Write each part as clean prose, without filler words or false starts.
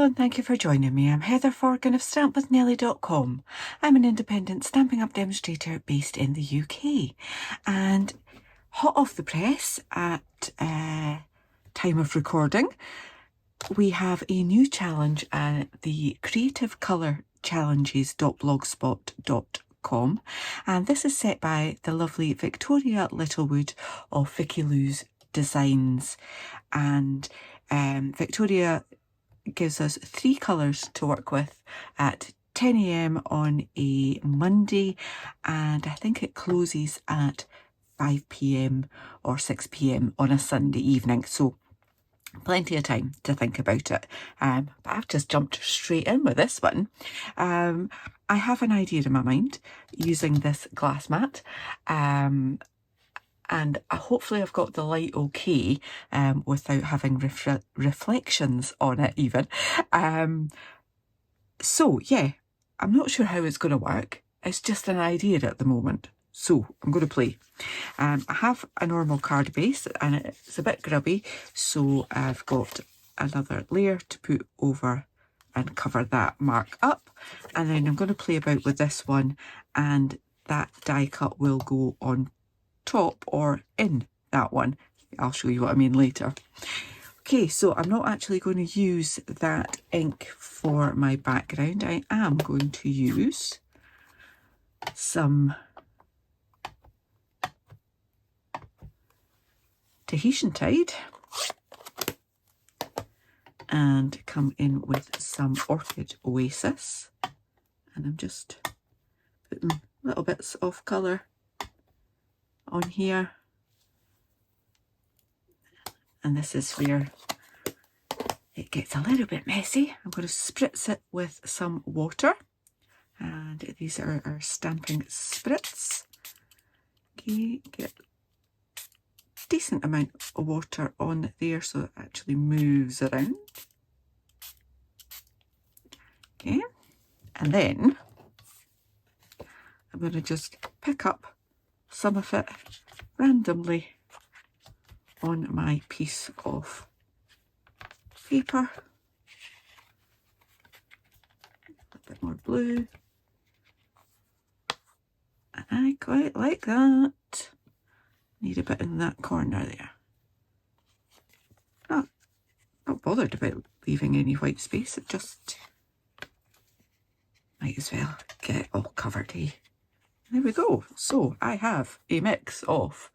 Hello and thank you for joining me. I'm Heather Forgan of stampwithnellie.com. I'm an independent Stampin' Up demonstrator based in the UK, and hot off the press at time of recording, we have a new challenge at the Creative Colour Challenges.blogspot.com, and this is set by the lovely Victoria Littlewood of Vicky Lou's Designs. And Victoria gives us 3 colours to work with at 10 AM on a Monday, and I think it closes at 5 PM or 6 PM on a Sunday evening, so plenty of time to think about it. But I've just jumped straight in with this one. I have an idea in my mind using this glass mat, and hopefully I've got the light okay without having reflections on it even. So yeah, I'm not sure how it's going to work. It's just an idea at the moment. So I'm going to play. I have a normal card base and it's a bit grubby, so I've got another layer to put over and cover that mark up. And then I'm going to play about with this one, and that die cut will go on top or in that one. I'll show you what I mean later. Okay, so I'm not actually going to use that ink for my background. I am going to use some Tahitian Tide and come in with some Orchid Oasis, and I'm just putting little bits of colour on here, and this is where it gets a little bit messy. I'm going to spritz it with some water, and these are our stamping spritz. Okay, get a decent amount of water on there so it actually moves around. Okay, and then I'm going to just pick up some of it randomly on my piece of paper. A bit more blue. And I quite like that. Need a bit in that corner there. Not bothered about leaving any white space, it just might as well get it all covered, eh? There we go. So I have a mix of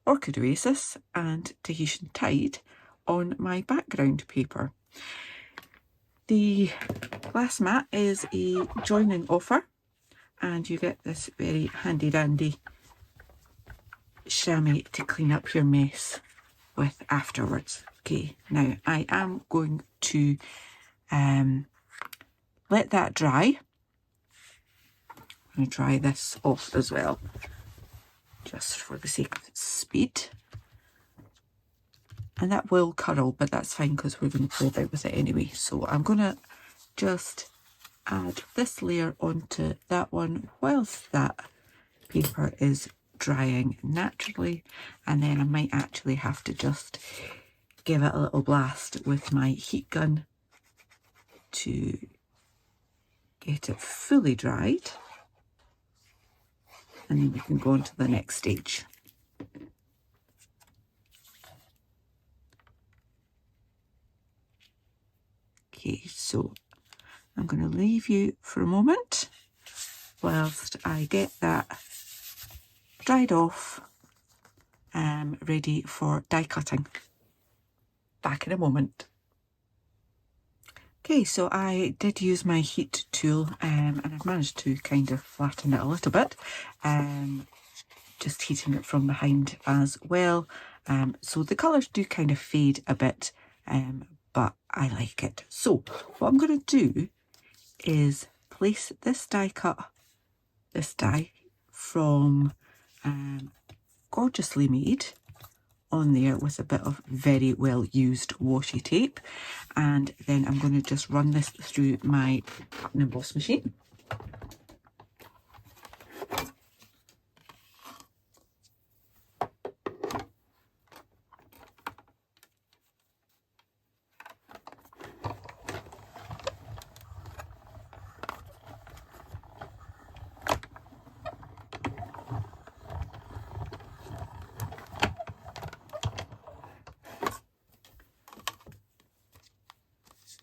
Orchid Oasis and Tahitian Tide on my background paper. The glass mat is a joining offer, and you get this very handy dandy chamois to clean up your mess with afterwards. Okay, now I am going to let that dry. I'm going to dry this off as well, just for the sake of speed. And that will curl, but that's fine because we're going to play about with it anyway. So I'm going to just add this layer onto that one whilst that paper is drying naturally, and then I might actually have to just give it a little blast with my heat gun to get it fully dried, and then we can go on to the next stage. Okay, so I'm going to leave you for a moment whilst I get that dried off, ready for die cutting. Back in a moment. Okay, so I did use my heat tool, and I've managed to kind of flatten it a little bit, just heating it from behind as well. So the colours do kind of fade a bit, but I like it. So what I'm going to do is place this die cut, this die from Gorgeously Made, on there with a bit of very well used washi tape, and then I'm going to just run this through my cut and emboss machine.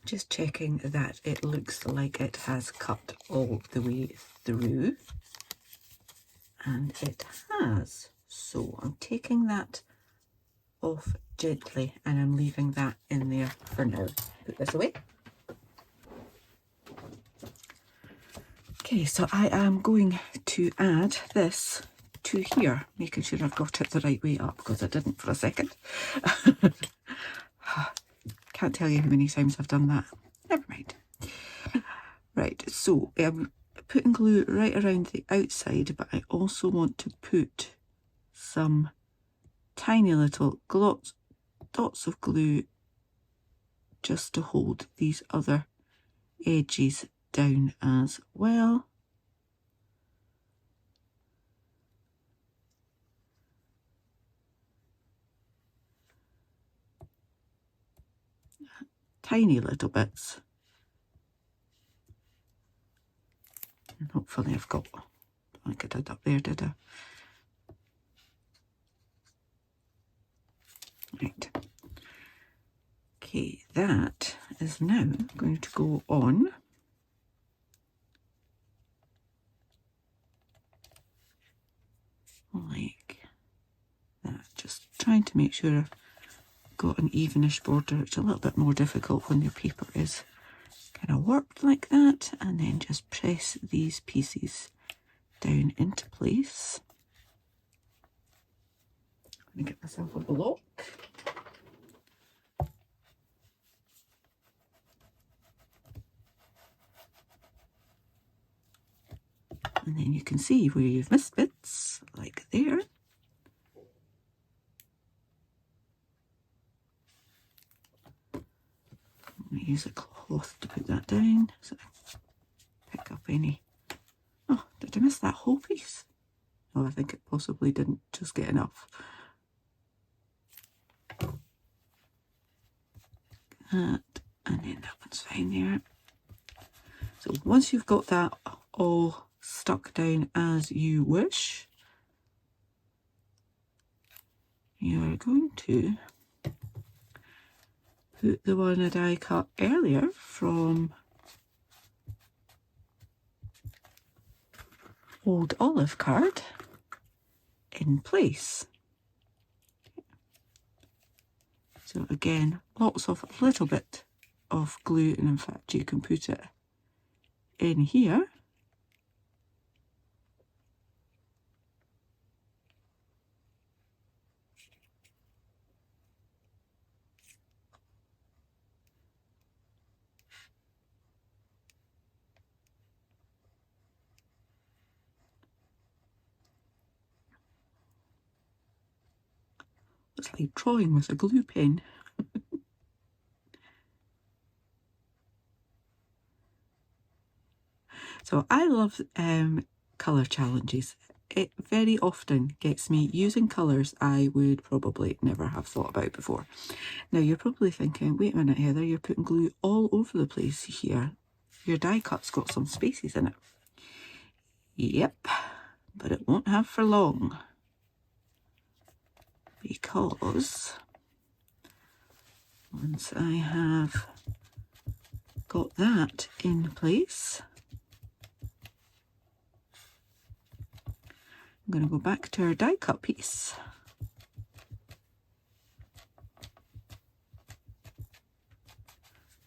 Just checking that it looks like it has cut all the way through, and it has. So I'm taking that off gently and I'm leaving that in there for now. Put this away. Okay, so I am going to add this to here, making sure I've got it the right way up because I didn't for a second. Can't tell you how many times I've done that. Never mind. Right, so I'm putting glue right around the outside, but I also want to put some tiny little dots of glue just to hold these other edges down as well. Tiny little bits. And hopefully I've got, I think I did up there, did I? Right. Okay, that is now going to go on like that. Just trying to make sure I've got an evenish border. It's a little bit more difficult when your paper is kind of warped like that, and then just press these pieces down into place. I'm going to get myself a block. And then you can see where you've missed bits, like there. I'm going to use a cloth to put that down so I pick up any. Oh, did I miss that whole piece? Oh, I think it possibly didn't just get enough. That, and then that one's fine there. So once you've got that all stuck down as you wish, you are going to put the one that I cut earlier from Old Olive Card in place. So again, lots of little bit of glue, and in fact you can put it in here. It's like drawing with a glue pen. So I love colour challenges. It very often gets me using colours I would probably never have thought about before. Now you're probably thinking, wait a minute Heather, you're putting glue all over the place here. Your die cut's got some spaces in it. Yep, but it won't have for long, because once I have got that in place, I'm going to go back to our die cut piece.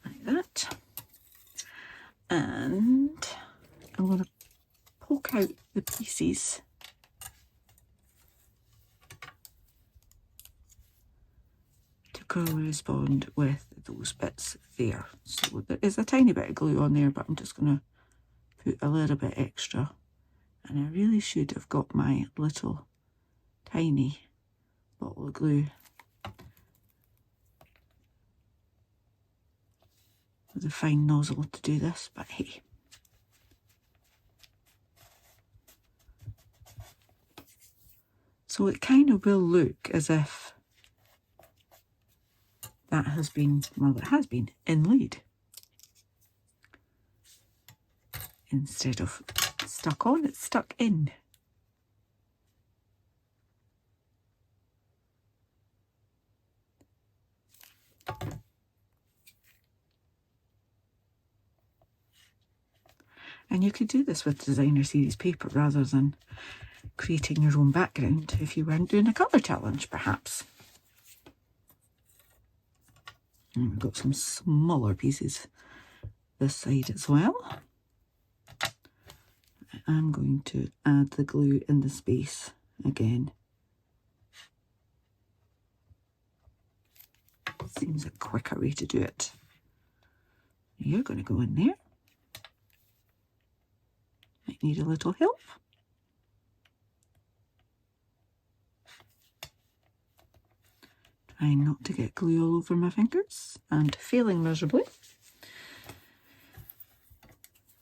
Like that. And I'm going to poke out the pieces to correspond with those bits there. So there is a tiny bit of glue on there, but I'm just going to put a little bit extra. And I really should have got my little tiny bottle of glue with a fine nozzle to do this, but hey. So it kind of will look as if that has been, well, it has been inlaid instead of stuck on, it's stuck in. And you could do this with designer series paper rather than creating your own background if you weren't doing a colour challenge, perhaps. And we've got some smaller pieces this side as well. I'm going to add the glue in the space again. Seems a quicker way to do it. You're going to go in there. Might need a little help. Trying not to get glue all over my fingers and failing miserably.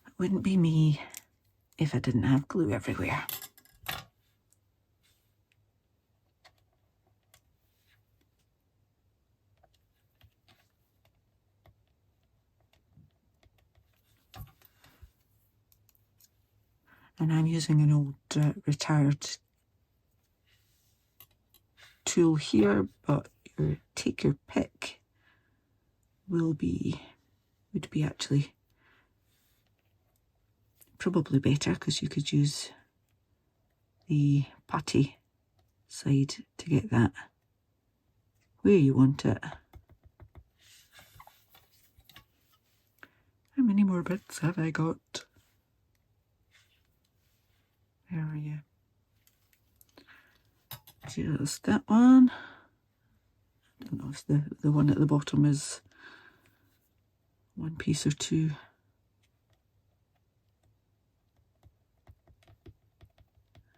It wouldn't be me if I didn't have glue everywhere. And I'm using an old retired tool here, but your take your pick would be actually probably better, because you could use the putty side to get that where you want it. How many more bits have I got? Where are you? Just that one. I don't know if the one at the bottom is one piece or two.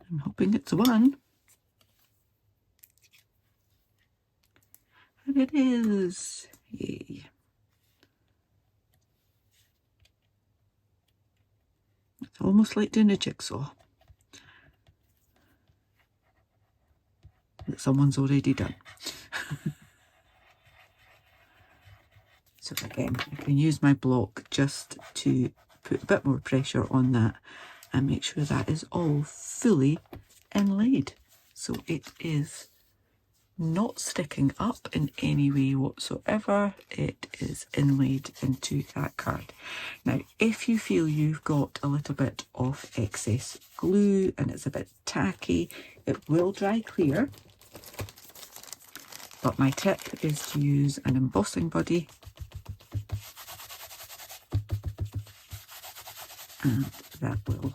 I'm hoping it's one. And it is. Yay. It's almost like doing a jigsaw that someone's already done. So again, I can use my block just to put a bit more pressure on that and make sure that is all fully inlaid. So it is not sticking up in any way whatsoever. It is inlaid into that card. Now, if you feel you've got a little bit of excess glue and it's a bit tacky, it will dry clear. But my tip is to use an embossing buddy, and that will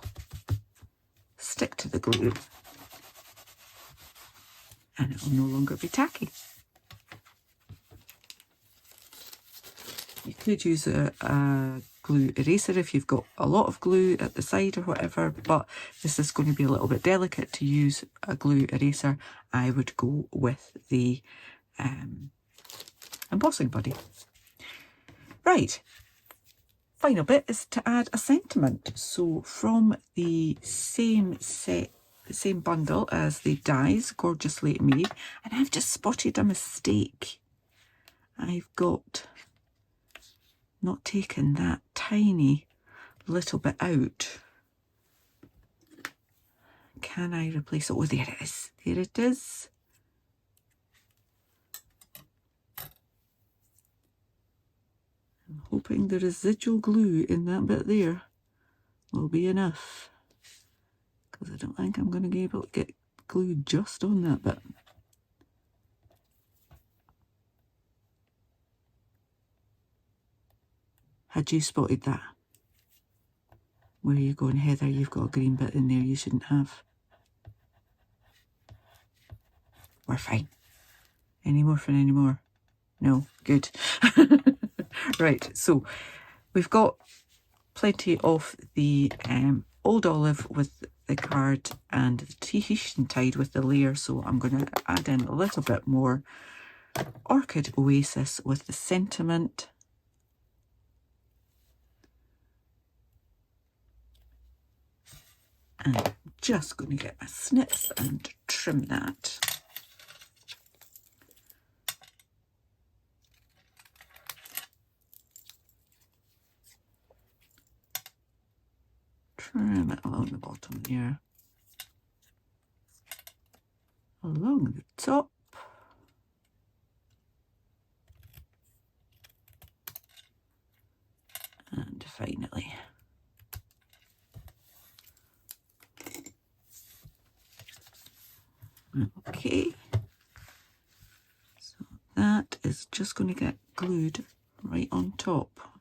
stick to the glue and it will no longer be tacky. You could use a glue eraser if you've got a lot of glue at the side or whatever, but this is going to be a little bit delicate to use a glue eraser. I would go with the embossing buddy. Right, final bit is to add a sentiment. So from the same set, the same bundle as the dies, gorgeously made, and I've just spotted a mistake. I've got not taken that tiny little bit out. Can I replace it? Oh, there it is. There it is. I'm hoping the residual glue in that bit there will be enough, because I don't think I'm going to be able to get glue just on that bit. Had you spotted that? Where are you going, Heather? You've got a green bit in there you shouldn't have. We're fine. Any more for any more? No? Good. Right, so we've got plenty of the old olive with the card and the Tahitian tide with the layer, so I'm going to add in a little bit more Orchid Oasis with the sentiment. And I'm just going to get my snips and trim that. Trim it along the bottom here, along the top, and finally Okay, so that is just going to get glued right on top,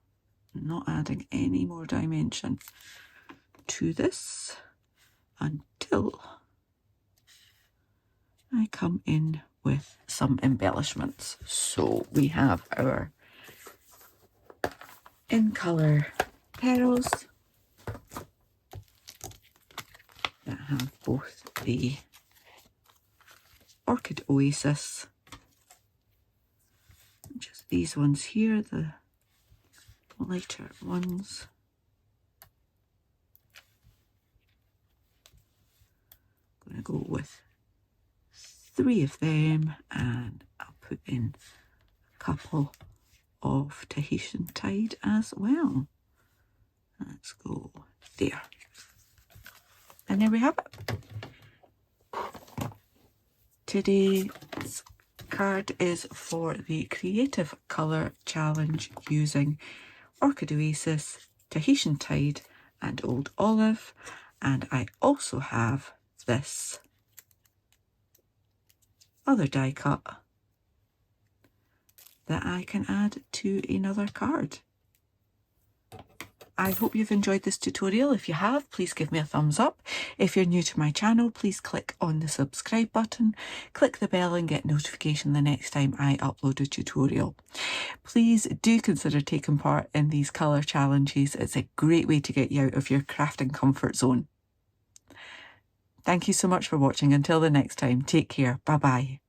not adding any more dimension to this until I come in with some embellishments. So we have our in colour petals that have both the Orchid Oasis, just these ones here, the lighter ones. I'm going to go with 3 of them, and I'll put in a couple of Tahitian Tide as well. Let's go there. And there we have it. Today's card is for the Creative Colour Challenge using Orchid Oasis, Tahitian Tide and Old Olive. And I also have this other die cut that I can add to another card. I hope you've enjoyed this tutorial. If you have, please give me a thumbs up. If you're new to my channel, please click on the subscribe button, click the bell and get notification the next time I upload a tutorial. Please do consider taking part in these colour challenges. It's a great way to get you out of your crafting comfort zone. Thank you so much for watching. Until the next time, take care. Bye bye.